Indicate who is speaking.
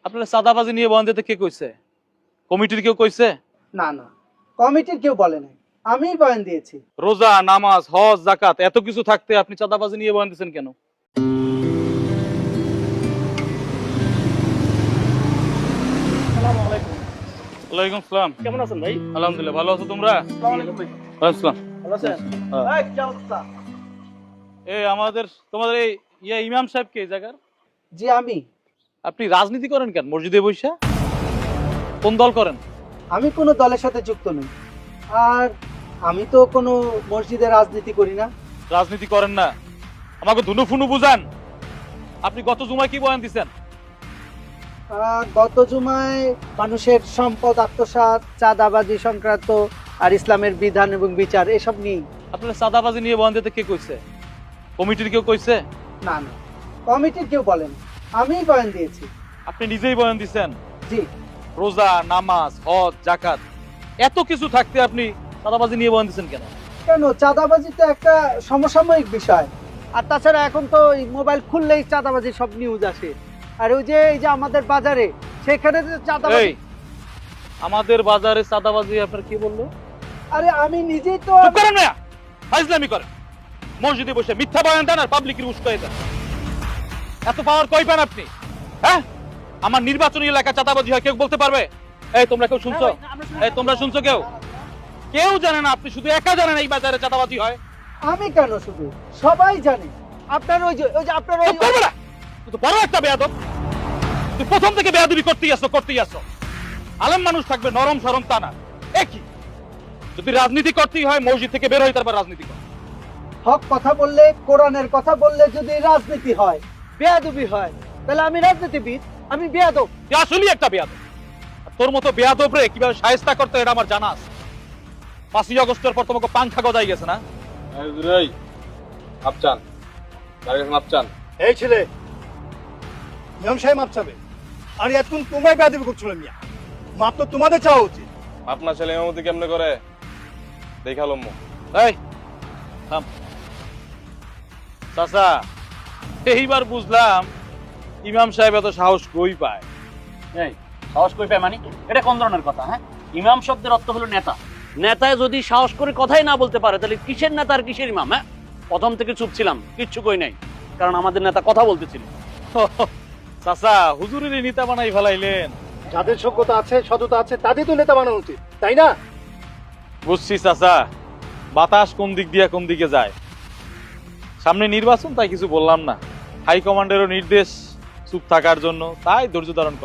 Speaker 1: আপনারা চাঁদাবাজি নিয়ে বয়ান দিতে কে কইছে? কমিটির কেউ কইছে?
Speaker 2: না না, কমিটির কেউ বলে নাই, আমিই বয়ান দিয়েছি।
Speaker 1: রোজা, নামাজ, হজ, যাকাত এত কিছু থাকতে আপনি চাঁদাবাজি নিয়ে বয়ান দিচ্ছেন কেন? ওয়ালাইকুম আসসালাম।
Speaker 3: কেমন আছেন ভাই?
Speaker 1: আলহামদুলিল্লাহ, ভালো আছো তোমরা? আসসালাম।
Speaker 3: ভালো আছেন?
Speaker 1: হ্যাঁ।
Speaker 3: এই, কি অবস্থা?
Speaker 1: এই আমাদের তোমাদের এই ইমাম সাহেব কে এই জায়গার?
Speaker 2: জি আমি।
Speaker 1: আপনি রাজনীতি করেন কেন মসজিদে বইসা? কোন দল করেন?
Speaker 2: আমি কোনো দলের সাথে যুক্ত নই, আর আমি তো কোনো মসজিদে রাজনীতি করি না।
Speaker 1: রাজনীতি করেন না, আমাকে ধুনু ফুনু বুঝান। আপনি গত জুমায় কি বয়ান দিচ্ছেন?
Speaker 2: গত জুমায় মানুষের সম্পদ আত্মসাৎ, চাঁদাবাজি সংক্রান্ত আর ইসলামের বিধান এবং বিচার এসব নিয়ে।
Speaker 1: আপনারা চাঁদাবাজি নিয়ে বয়ান দিতে কে কইছে? কমিটির কেউ কইছে?
Speaker 2: না না, কমিটির কেউ বলেন, আমিই বয়ান দিয়েছি।
Speaker 1: আপনি নিজেই বয়ান দিচ্ছেন?
Speaker 2: জি।
Speaker 1: রোজা, নামাজ, হজ, যাকাত এত কিছু থাকতে আপনি চাঁদাবাজি নিয়ে বয়ান দিচ্ছেন কেন?
Speaker 2: কেন, চাঁদাবাজি তো একটা সমসাময়িক বিষয়। আর তাছাড়া এখন তো মোবাইল খুললেই চাঁদাবাজি সব নিউজ আসে। আর ওই যে এই যে আমাদের বাজারে, সেখানে যে চাঁদাবাজি।
Speaker 1: এই আমাদের বাজারে চাঁদাবাজি আপনার কি বললো?
Speaker 2: আরে আমি নিজেই তো।
Speaker 1: চুপ করেন না, ফাজলামি করেন। মসজিদে বসে মিথ্যা বয়ান দেন আর পাবলিকের উস্কাই দেন। এত পাওয়ার কই পান আপনি? হ্যাঁ, আমার নির্বাচনী এলাকা চাঁদাবাজি হয় কেউ বলতে পারবে? এই তোমরা কেউ শুনছো? এই তোমরা শুনছো কেউ? কেউ জানে না, আপনি শুধু একা জানেন এই বাজারে চাঁদাবাজি হয়।
Speaker 2: আমি কেন, শুধু সবাই জানে। আপনার ওই যে আপনার ওই।
Speaker 1: চুপ করবে না, তুই তো বড় একটা বেয়াদব। তুই প্রথম থেকে বেয়াদবি করতেই আসো। আলেম মানুষ থাকবে নরম সরম তা না। একই যদি রাজনীতি করতেই হয় মসজিদ থেকে বের হই, তারপর রাজনীতি কর।
Speaker 2: হক কথা বললে, কোরআনের কথা বললে যদি রাজনীতি হয়, বেয়াদবি হয়, তাহলে আমি রাজনীতিবিদ, আমি বেয়াদব।
Speaker 1: তুই আসলেই একটা বেয়াদব। আর তোর মতো বেয়াদব রে কিভাবে শায়েস্তা করতে হয় এটা আমার জানা আছে। 5ই আগস্টের পর তোমাকে পাংখা গজাই গেছে না?
Speaker 3: এই ছেলে, ইমাম সাহেব মাপ চাবে। আর এতক্ষণ তোমরাই বেয়াদবি করছিল মিয়া। মাপ তো তোমাদের চাওয়া উচিত।
Speaker 4: আপনার ছেলে ইমামতি কেমনে করে দেখালো মো।
Speaker 1: এই থাম। চাচা, এইবার বুঝলাম ইমাম সাহেব এত সাহস কই পায়।
Speaker 5: এই সাহস কই পায় মানে? এটা কোন ধরনের কথা? হ্যাঁ, ইমাম শব্দের অর্থ হলো নেতা। নেতায় যদি সাহস করে কথাই না বলতে পারে তাহলে কিসের নেতা আর কিসের ইমাম? হ্যাঁ, প্রথম থেকে চুপ ছিলাম, কিচ্ছু কই নাই, কারণ আমাদের নেতা কথা বলতেছিল।
Speaker 1: চাচা, হুজুরের নেতা বানাই ফেলাইলেন।
Speaker 3: যাদের যোগ্যতা আছে, সততা আছে, তাদের তো নেতা বানানো উচিত, তাই না?
Speaker 1: বুঝছি চাচা, বাতাস কোন দিক দিয়ে কোন দিকে যায়। সামনে নির্বাচন, তাই কিছু বললাম না। হাইকমান্ডেরও নির্দেশ চুপ থাকার জন্য, তাই ধৈর্য ধারণ